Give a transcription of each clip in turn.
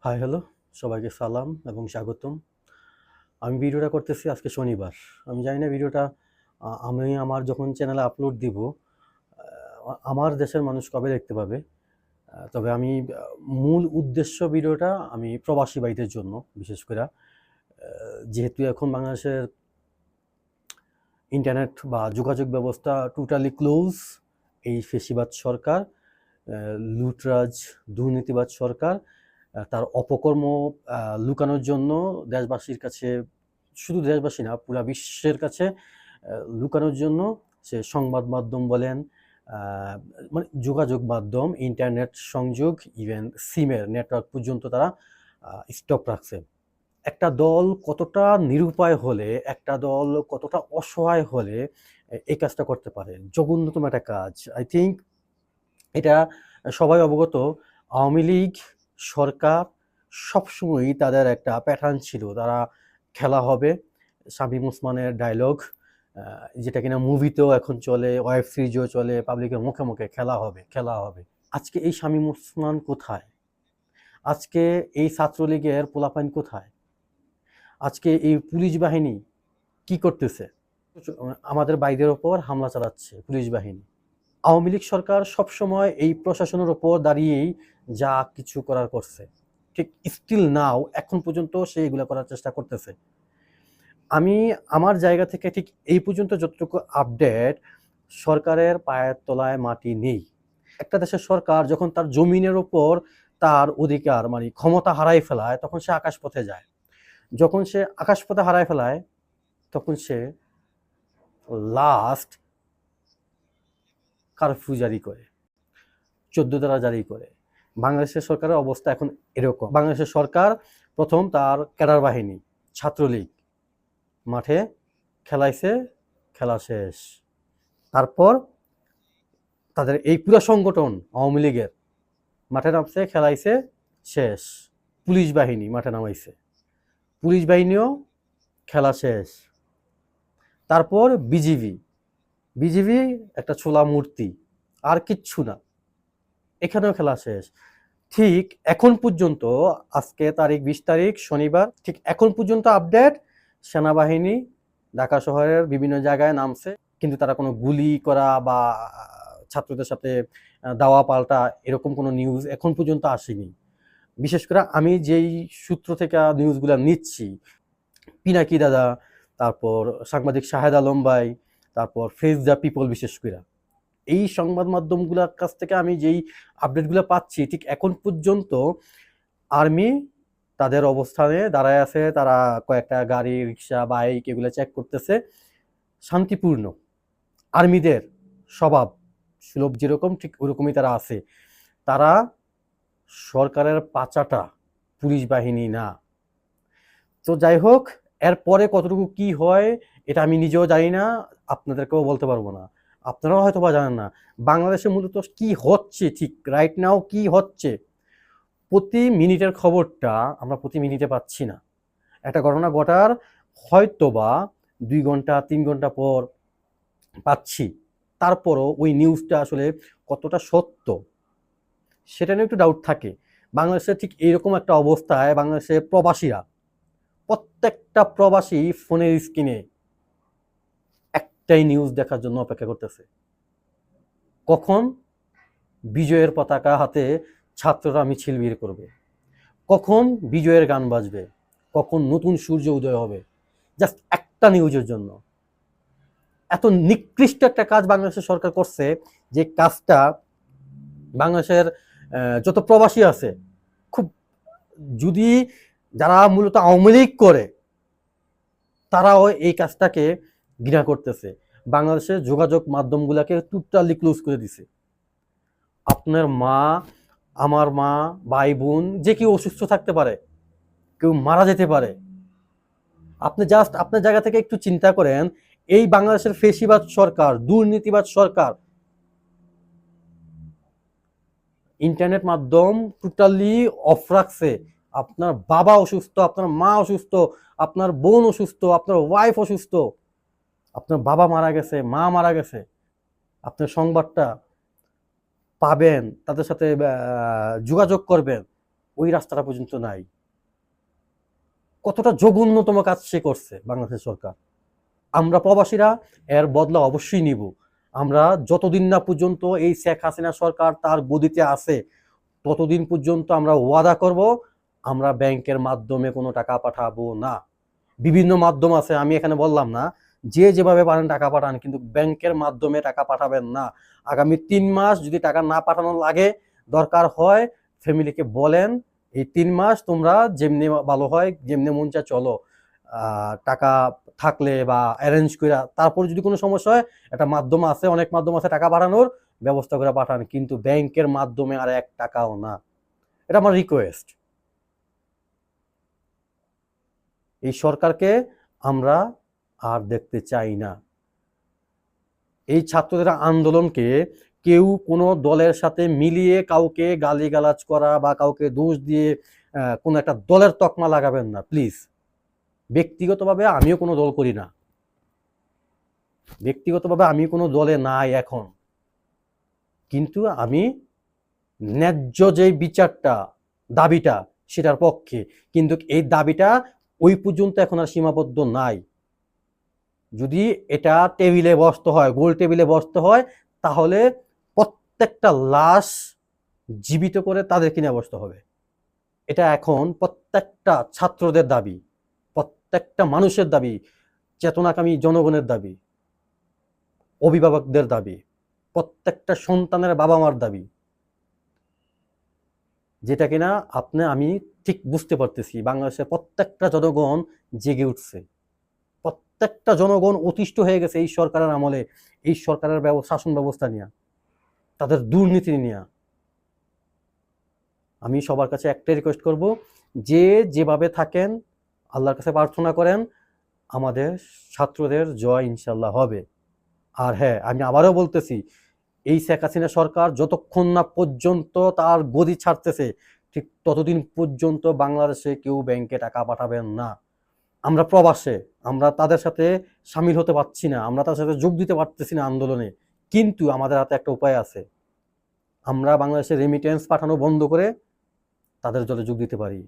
Hi hello, সবাইকে সালাম এবং স্বাগতম। আমি ভিডিওটা করতেছি আজকে শনিবার। আমি জানি না ভিডিওটা আমি আমার যখন চ্যানেলে আপলোড দিব, আমার দেশের মানুষ কবে দেখতে পাবে। তবে আমি মূল উদ্দেশ্য ভিডিওটা আমি প্রবাসী ভাইদের জন্য বিশেষ করে। যেহেতু এখন বাংলাদেশের ইন্টারনেট বা যোগাযোগ ব্যবস্থা টোটালি ক্লোজ, এই ফেসিবাদ সরকার, লুটরাজ দুর্নীতিবাদ সরকার তার অপকর্ম লুকানোর জন্য দেশবাসীর কাছে, শুধু দেশবাসী না পুরা বিশ্বের কাছে লুকানোর জন্য সে সংবাদ মাধ্যম বলেন, মানে যোগাযোগ মাধ্যম, ইন্টারনেট সংযোগ, ইভেন সিমের নেটওয়ার্ক পর্যন্ত তারা স্টপ রাখছে। একটা দল কতটা নিরুপায় হলে, একটা দল কতটা অসহায় হলে এই কাজটা করতে পারে, জঘন্যতম একটা কাজ। আই থিঙ্ক এটা সবাই অবগত। আওয়ামী লীগ সরকার সবসময়ই তাদের একটা প্যাটার্ন ছিল, তারা খেলা হবে। শামীম ওসমানের ডায়লগ, যেটা কিনা মুভিতেও এখন চলে, ওয়েব সিরিজও চলে, পাবলিকের মুখে মুখে খেলা হবে, খেলা হবে। আজকে এই শামীম ওসমান কোথায়? আজকে এই ছাত্রলীগের পোলাপাইন কোথায়? আজকে এই পুলিশ বাহিনী কি করতেছে? আমাদের বাইদের ওপর হামলা চালাচ্ছে পুলিশ বাহিনী। আওয়ামী লীগ সরকার সবসময় এই প্রশাসনের ওপর দাঁড়িয়েই যা কিছু করার করছে, ঠিক স্টিল নাও এখন পর্যন্ত সে এগুলো করার চেষ্টা করতেছে। আমি আমার জায়গা থেকে ঠিক এই পর্যন্ত যতটুকু আপডেট, সরকারের পায়ের তলায় মাটি নেই। একটা দেশের সরকার যখন তার জমিনের ওপর তার অধিকার মানে ক্ষমতা হারাই ফেলায়, তখন সে আকাশপথে যায়। যখন সে আকাশপথে হারাই ফেলায়, তখন সে লাস্ট কারফিউ জারি করে, 14 ধারা জারি করে। বাংলাদেশের সরকারের অবস্থা এখন এরকম। বাংলাদেশের সরকার প্রথম তার ক্যাডার বাহিনী ছাত্রলীগ মাঠে খেলাইছে, খেলা শেষ। তারপর তাদের এই পুরো সংগঠন আওয়ামী লীগের মাঠে নামছে, খেলাইছে, শেষ। পুলিশ বাহিনী মাঠে নামাইছে, পুলিশ বাহিনীও খেলা শেষ। তারপর বিজিবি, বিজিবি একটা ছোলা মূর্তি, আর কিচ্ছু না, এখানেও খেলা শেষ। ঠিক এখন পর্যন্ত, আজকে তারিখ 20 তারিখ শনিবার, ঠিক এখন পর্যন্ত আপডেট, সেনাবাহিনী ঢাকা শহরের বিভিন্ন জায়গায় নামছে, কিন্তু তারা কোনো গুলি করা বা ছাত্রদের সাথে দাওয়া পাল্টা এরকম কোনো নিউজ এখন পর্যন্ত আসেনি। বিশেষ করে আমি যেই সূত্র থেকে নিউজগুলো নিচ্ছি, পিনাকি দাদা, তারপর সাংবাদিক শাহেদ আলম ভাই, তারপর ফেস দ্য পিপল, বিশেষ করে এই সংবাদ মাধ্যমগুলোর কাছ থেকে আমি যেই আপডেটগুলো পাচ্ছি, ঠিক এখন পর্যন্ত আর্মি তাদের অবস্থানে দাঁড়ায় আছে। তারা কয়েকটা গাড়ি, রিক্সা, বাইক এগুলো চেক করতেছে। শান্তিপূর্ণ আর্মিদের স্বভাব সুলভ যেরকম, ঠিক ওরকমই তারা আছে। তারা সরকারের পাচাটা পুলিশ বাহিনী না। তো যাই হোক, এরপরে কতটুকু কি হয় এটা আমি নিজেও জানি না, আপনাদেরকেও বলতে পারবো না, আপনারাও হয়তো বা জানেন না। বাংলাদেশে মূলত কি হচ্ছে, ঠিক রাইট নাও কি হচ্ছে, প্রতি মিনিটের খবরটা আমরা প্রতি মিনিটে পাচ্ছি না। একটা ঘটনা ঘটার হয়তো বা 2 ঘন্টা 3 ঘন্টা পর পাচ্ছি, তারপরও ওই নিউজটা আসলে কতটা সত্য সেটা নিয়ে একটু ডাউট থাকে। বাংলাদেশে ঠিক এইরকম একটা অবস্থায় বাংলাদেশের প্রবাসীরা, প্রত্যেকটা প্রবাসী ফোনের স্ক্রিনে একটাই নিউজ দেখার জন্য অপেক্ষা করতেছে, কখন বিজয়ের পতাকা হাতে ছাত্ররা মিছিল বের করবে, কখন বিজয়ের গান বাজবে, কখন নতুন সূর্য উদয় হবে, জাস্ট একটা নিউজের জন্য। এত নিকৃষ্ট একটা কাজ বাংলাদেশের সরকার করছে, যে কাজটা বাংলাদেশের যত প্রবাসী আছে, খুব, যদি যারা মূলত আওয়ামী লীগ করে তারাও এই কাজটাকে ঘৃণা করতেছে। বাংলাদেশের যোগাযোগ মাধ্যমগুলোকে টোটালি ক্লোজ করে দিছে। আপনার মা, আমার মা, ভাই বোন যে কেউ অসুস্থ থাকতে পারে, কেউ মারা যেতে পারে। আপনি জাস্ট আপনার জায়গা থেকে একটু চিন্তা করেন, এই বাংলাদেশের ফেসিবাদ সরকার, দুর্নীতিবাদ সরকার ইন্টারনেট মাধ্যম টোটালি অফ রাখছে। আপনার বাবা অসুস্থ, আপনার মা অসুস্থ, আপনার বোন অসুস্থ, আপনার ওয়াইফ অসুস্থ, আপনার বাবা মারা গেছে, মা মারা গেছে, আপনার সংবাদটা পাবেন, তাদের সাথে যোগাযোগ করবেন, ওই রাস্তাটা পর্যন্ত নাই। কতটা জঘন্যতম কাজ সে করছে বাংলাদেশ সরকার। আমরা প্রবাসীরা এর বদলা অবশ্যই নিব। আমরা যতদিন না পর্যন্ত এই শেখ হাসিনা সরকার তার গদিতে আছে, ততদিন পর্যন্ত আমরা ওয়াদা করব আমরা ব্যাংকের মাধ্যমে কোনো টাকা পাঠাবো না। বিভিন্ন মাধ্যম আছে, আমি এখানে বললাম না, যে যেভাবে পারেন টাকা পাঠান, কিন্তু ব্যাংকের মাধ্যমে টাকা পাঠাবেন না। আগামী 3 মাস যদি টাকা না পাঠানো লাগে, দরকার হয় ফ্যামিলিকে বলেন এই 3 মাস তোমরা যেমনি ভালো হয় যেমনি মন চায় চলো, টাকা থাকলে বা অ্যারেঞ্জ করে, তারপর যদি কোনো সমস্যা হয় একটা মাধ্যম আছে, অনেক মাধ্যম আছে টাকা পাঠানোর, ব্যবস্থা করে পাঠান, কিন্তু ব্যাংকের মাধ্যমে আর 1 টাকাও না। এটা আমার রিকোয়েস্ট। এই সরকারকে আমরা আর দেখতে চাই না। এই ছাত্রদের আন্দোলনকে কেউ কোনো দলের সাথে মিলিয়ে কাউকে গালিগালাজ করা বা কাউকে দোষ দিয়ে কোনো একটা দলের তকমা লাগাবেন না প্লিজ। ব্যক্তিগতভাবে আমিও কোনো দল করি না, ব্যক্তিগতভাবে আমি কোনো দলে নাই এখন, কিন্তু আমি ন্যায্য যে বিচারটা, দাবিটা, সেটার পক্ষে। কিন্তু এই দাবিটা ওই পর্যন্ত এখন আর সীমাবদ্ধ নাই। যদি এটা টেবিলে বসতে হয়, গোল টেবিলে বসতে হয়, তাহলে প্রত্যেকটা লাশ জীবিত করে তাদেরকে নিয়ে বসতে হবে। এটা এখন প্রত্যেকটা ছাত্রদের দাবি, প্রত্যেকটা মানুষের দাবি, চেতনাকামী জনগণের দাবি, অভিভাবকদের দাবি, প্রত্যেকটা সন্তানের বাবা মার দাবি, যেটা কিনা আমি ঠিক বুঝতে পারতেছি বাংলাদেশের প্রত্যেকটা জনগণ জেগে উঠছে। প্রত্যেকটা জনগণ অতিষ্ঠ হয়ে গেছে এই সরকারের আমলে, এই সরকারের শাসন ব্যবস্থা নিয়ে, তাদের দুর্নীতি নিয়ে। আমি সবার কাছে একটাই রিকোয়েস্ট করব, যে যেভাবে থাকেন আল্লাহর কাছে প্রার্থনা করেন আমাদের ছাত্রদের জয় ইনশাল্লাহ হবে। আর হ্যাঁ, আমি আবারও বলতেছি, এই শেখ হাসিনা সরকার যতক্ষণ না পর্যন্ত তার গদি ছাড়তেছে, ঠিক ততদিন পর্যন্ত বাংলাদেশে কেউ ব্যাংকে টাকা পাঠাবেন না। আমরা প্রবাসে, আমরা তাদের সাথে সামিল হতে পারছি না, আমরা তাদের সাথে যোগ দিতে পারতেছি না আন্দোলনে, কিন্তু আমাদের হাতে একটা উপায় আছে। আমরা বাংলাদেশে রেমিটেন্স পাঠানো বন্ধ করে তাদের দলে যোগ দিতে পারি।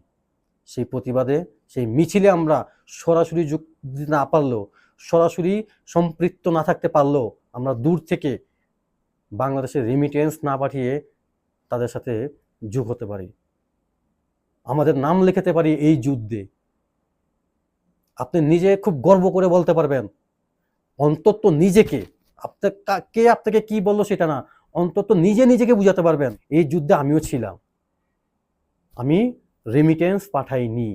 সেই প্রতিবাদে, সেই মিছিলে আমরা সরাসরি যোগ দিতে না পারলেও, সরাসরি সম্পৃক্ত না থাকতে পারলেও, আমরা দূর থেকে বাংলাদেশের রেমিটেন্স না পাঠিয়ে তাদের সাথে যোগ হতে পারি, আমাদের নাম লিখাতে পারি এই যুদ্ধে। আপনি নিজে খুব গর্ব করে বলতে পারবেন, অন্তত নিজেকে, কে আপনাকে কি বললো সেটা না, অন্তত নিজেকে বুঝাতে পারবেন এই যুদ্ধে আমিও ছিলাম, আমি রেমিটেন্স পাঠাইনি।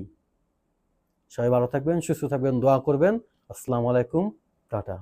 সবাই ভালো থাকবেন, সুস্থ থাকবেন, দোয়া করবেন। আসসালামু আলাইকুম, টাটা।